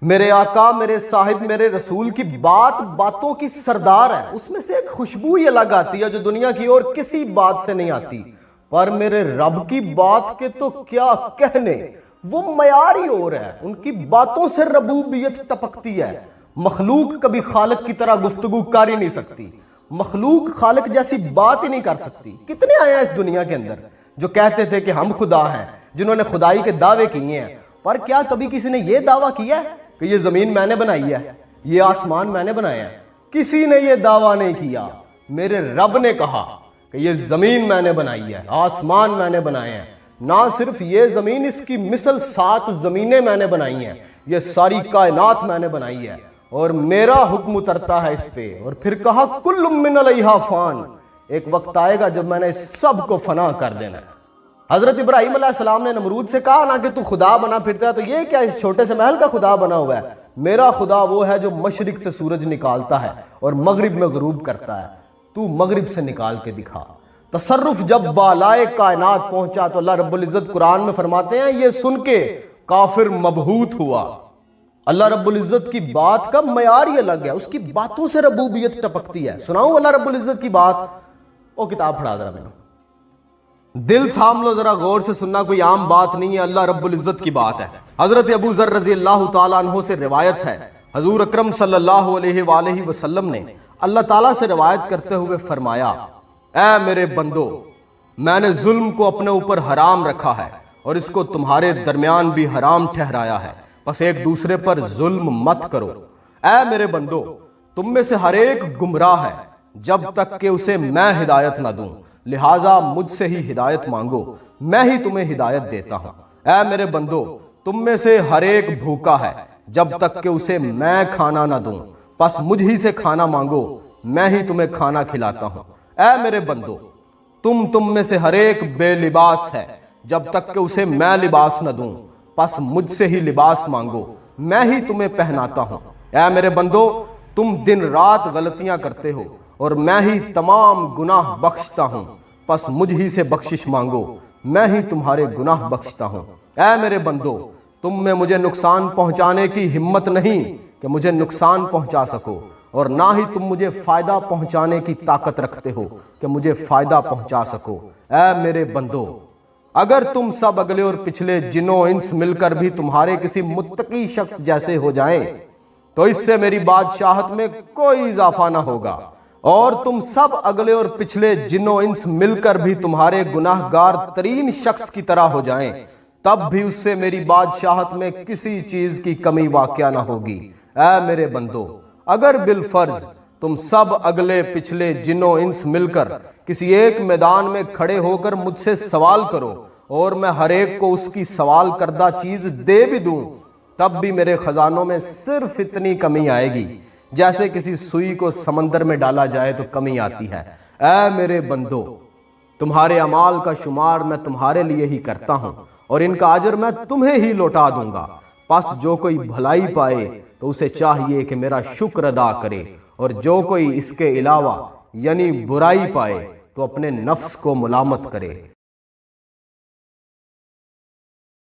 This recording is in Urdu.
میرے آقا، میرے صاحب، میرے رسول کی بات باتوں کی سردار ہے، اس میں سے ایک خوشبو ہی الگ آتی ہے جو دنیا کی اور کسی بات سے نہیں آتی۔ پر میرے رب کی بات کے تو کیا کہنے، وہ معیار ہی اور ہے، ان کی باتوں سے ربوبیت ٹپکتی ہے۔ مخلوق کبھی خالق کی طرح گفتگو کر ہی نہیں سکتی، مخلوق خالق جیسی بات ہی نہیں کر سکتی۔ کتنے آئے ہیں اس دنیا کے اندر جو کہتے تھے کہ ہم خدا ہیں، جنہوں نے خدائی کے دعوے کیے ہیں، پر کیا کبھی کسی نے یہ دعویٰ کیا ہے کہ یہ زمین میں نے بنائی ہے، یہ آسمان میں نے بنایا ہے؟ کسی نے یہ دعویٰ نہیں کیا۔ میرے رب نے کہا کہ یہ زمین میں نے بنائی ہے، آسمان میں نے بنائے ہیں۔ نہ صرف یہ زمین، اس کی مثل 7 زمینیں میں نے بنائی ہیں، یہ ساری کائنات میں نے بنائی ہے، اور میرا حکم اترتا ہے اس پہ۔ اور پھر کہا کل من علیہا فان، ایک وقت آئے گا جب میں نے اس سب کو فنا کر دینا ہے۔ حضرت ابراہیم علیہ السلام نے نمرود سے کہا نا کہ تو خدا بنا پھرتا ہے، تو یہ کیا اس چھوٹے سے محل کا خدا بنا ہوا ہے؟ میرا خدا وہ ہے جو مشرق سے سورج نکالتا ہے اور مغرب میں غروب کرتا ہے، تو مغرب سے نکال کے دکھا۔ تصرف جب بالائے کائنات پہنچا تو اللہ رب العزت قرآن میں فرماتے ہیں یہ سن کے کافر مبہوت ہوا۔ اللہ رب العزت کی بات کا معیار ہی الگ ہے، اس کی باتوں سے ربوبیت ٹپکتی ہے۔ سناؤں اللہ رب العزت کی بات؟ وہ کتاب پڑھا ذرا میں نے، دل تھام لو ذرا، غور سے سننا، کوئی عام بات نہیں ہے، اللہ رب العزت کی بات ہے۔ حضرت ابو ذر رضی اللہ تعالیٰ عنہ سے روایت ہے، حضور اکرم صلی اللہ علیہ وآلہ وسلم نے اللہ تعالیٰ سے روایت کرتے ہوئے فرمایا، اے میرے بندو، میں نے ظلم کو اپنے اوپر حرام رکھا ہے اور اس کو تمہارے درمیان بھی حرام ٹھہرایا ہے، بس ایک دوسرے پر ظلم مت کرو۔ اے میرے بندو، تم میں سے ہر ایک گمراہ ہے جب تک کہ اسے میں ہدایت نہ دوں، لہٰذا مجھ سے ہی ہدایت مانگو، میں ہی تمہیں ہدایت دیتا ہوں۔ اے میرے بندو، تم میں سے ہر ایک بھوکا ہے جب تک کہ اسے میں کھانا نہ دوں، پس مجھ ہی سے کھانا مانگو، میں ہی تمہیں کھانا کھلاتا ہوں۔ اے میرے بندو، تم میں سے ہر ایک بے لباس ہے جب تک کہ اسے میں لباس نہ دوں، پس مجھ سے ہی لباس مانگو، میں ہی تمہیں پہناتا ہوں۔ اے میرے بندو، تم دن رات غلطیاں کرتے ہو اور میں ہی تمام گناہ بخشتا ہوں، پس مجھ ہی سے بخشش مانگو، میں ہی تمہارے گناہ بخشتا ہوں۔ اے میرے بندو، تم میں مجھے نقصان پہنچانے کی ہمت نہیں کہ مجھے نقصان پہنچا سکو، اور نہ ہی تم مجھے فائدہ پہنچانے کی طاقت رکھتے ہو کہ مجھے فائدہ پہنچا سکو۔ اے میرے بندو، اگر تم سب اگلے اور پچھلے جنوں انس مل کر بھی تمہارے کسی متقی شخص جیسے ہو جائیں تو اس سے میری بادشاہت میں کوئی اضافہ نہ ہوگا، اور تم سب اگلے اور پچھلے جنوں انس مل کر بھی تمہارے گناہ گار ترین شخص کی طرح ہو جائیں تب بھی اس سے میری بادشاہت میں کسی چیز کی کمی واقع نہ ہوگی۔ اے میرے بندو، اگر بالفرض تم سب اگلے پچھلے جنوں انس مل کر کسی ایک میدان میں کھڑے ہو کر مجھ سے سوال کرو اور میں ہر ایک کو اس کی سوال کردہ چیز دے بھی دوں، تب بھی میرے خزانوں میں صرف اتنی کمی آئے گی جیسے کسی سوئی کو سمندر میں ڈالا جائے تو کمی آتی ہے۔ اے میرے بندو، تمہارے اعمال کا شمار میں تمہارے لیے ہی کرتا ہوں اور ان کا اجر میں تمہیں ہی لوٹا دوں گا، پس جو کوئی بھلائی پائے تو اسے چاہیے کہ میرا شکر ادا کرے، اور جو کوئی اس کے علاوہ یعنی برائی پائے تو اپنے نفس کو ملامت کرے۔